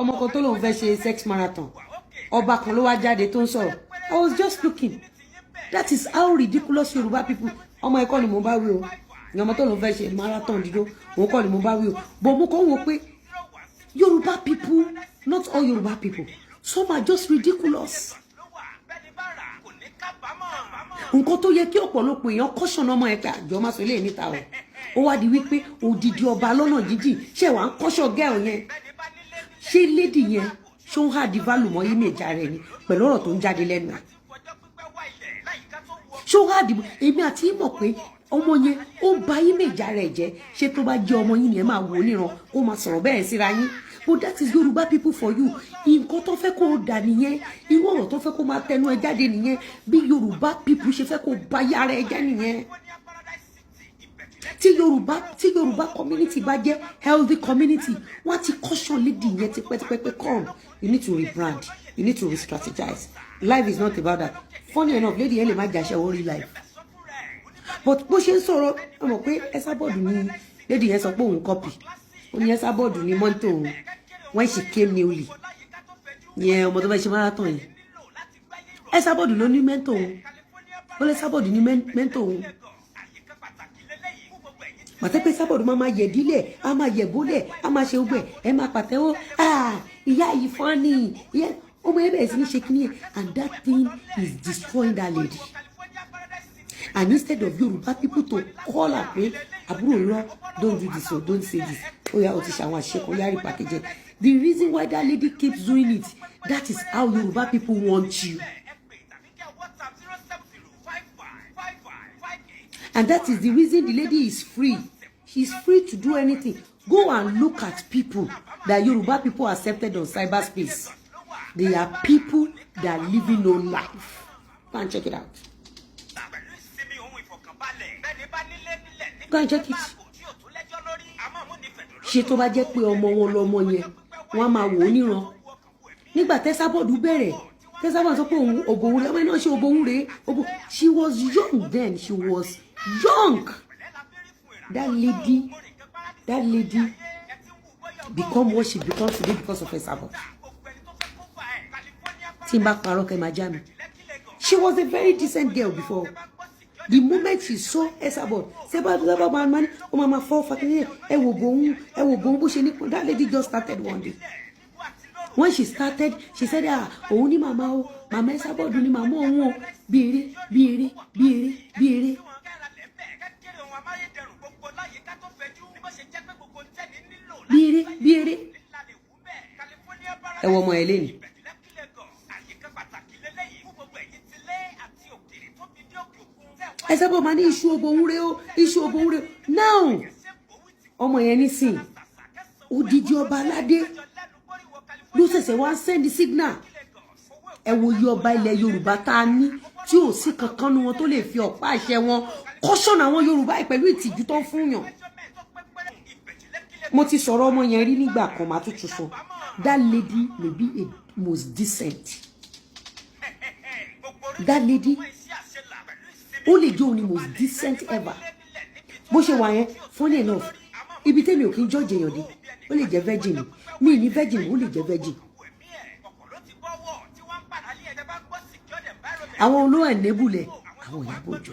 ọmọ kan tó lóun fẹ́ ṣe sex marathon ọba kan ló wá jáde tó ń sọ̀rọ̀ I was just looking that is how ridiculous Yoruba people ọmọ ẹ̀kọ́ ni mo bá wí o ọmọ tó lóun fẹ́ ṣe marathon dídó òun kọ́ ni mo bá wí o bọ̀ mo kàn wò pé Yoruba people not all Yoruba people some are just ridiculous. Nǹkan tó yẹ kí ọ̀pọ̀lọpọ̀ èèyàn caution ọmọ ẹ̀ pé àjọ máa sọ ilé níta o ó wá di wípé odidi ọba lọ́nà jíjìn ṣé wàá ń caution girl yẹn ṣé lady yẹn ṣó ń hàdí value mọ́ image rẹ̀ ni pẹ̀lú ọ̀rọ̀ tó ń jáde lẹ́nu ẹ̀ ṣó hàdí èmi àti mọ̀ pé ọmọ yẹn ó ba image rẹ̀ jẹ́ ṣé tó bá jẹ́ ọmọ yín ni ẹ máa wò níran ó máa sọ̀rọ̀ bẹ́ẹ̀ síra yín but that is Yoruba people for you nǹkan tó fẹ́ kó dà nìyẹn irú ọ̀rọ̀ tó fẹ́ kó máa tẹnu ẹ jáde nìyẹn bí Yoruba people ṣe fẹ́ kó ba yára ẹ jẹ́ nìyẹn tí Yoruba community bá jẹ́ healthy community wọ́n ti caution lady yẹn tipẹ́tipẹ́ pé come you need to rebrand you need to re-strategize life is not about that funny enough lady yẹn lè má jàṣẹ orí life but bó ṣe ń sọ̀rọ̀ ọmọ pé Esabod ni lady yẹn sọ pé òun copy ó ní Esabod ní mọ́tò òun when she came newly yẹn ọmọ tó bá ṣe marathon yẹn Esabod ló ní mẹ́ntò òun ó lé Esabod ní mẹ́ntò òun màtẹ́pẹ́ Esabod máa yẹ dílẹ̀ á máa yẹ bólẹ̀ á máa ṣe ogbẹ̀ ẹ máa pàtẹ́wọ́ ìyá yìí fọ́nì ìyá ọmọ ẹ bẹ̀rẹ̀ sí ní ṣe kíní yẹn and that thing is destroying that lady and instead of Yoruba people to call her pé àbúrò irọ́ don't do this or don't say this ó yá o ti ṣàwọn àṣekọ ó yá rí package the reason why that lady keeps doing it that is how Yoruba people want you and that is the reason the lady is free she's free to do anything go and look at people that Yoruba people accepted on cyberspace they are people that are living no life go and check it out. Go and check it. Ṣé tó bá jẹ́ pé ọmọ wọn lọmọ yẹn wọ́n máa wò níran nígbà Esabod bẹ̀rẹ̀ Esabod sọ pé òun òbòwú rẹ̀ ọmọ náà ṣe òbòwú rẹ̀ she was young then she was young that lady become what she become today because of Esabod tí n bá parọ́ kẹ́ máa já mi she was a very decent girl before. The moment she saw Esabod, man, oh mama fall fucking ẹ wò gbóhùn bó ṣe ní that lady just started one day. When she started, she said, òun ní mama o, mama Esabod ní mama òun o, bí eré. Ẹ wò ọmọ ẹ lẹ́nu. Esabod máa ní iṣu ògbóhùnrè o iṣu ògbóhùnrè now ọmọ yẹn nísìn odidi ọba aládé ló ṣẹ̀ṣẹ̀ wá send signal ẹ wo iye ọba ilẹ̀ Yorùbá tá a ní tí ò sí kankan nu wọn tó lè fi ọ̀pá àṣẹ wọn caution àwọn Yorùbá pẹ̀lú ìtìjú tó ń fún yàn mo ti sọ̀rọ̀ ọmọ yẹn rí nígbà kan máa tún sọ that lady may be a most decent that lady only Joe ni most decent ever bó ṣe wà yẹn funny enough ibi tẹ́mi ò kí ń judge èèyàn dé ó lè jẹ́ virgin mi ní virgin ó lè jẹ́ virgin àwọn olówó ẹ̀ nébùlẹ̀ àwọn ìyàbọ̀ jọ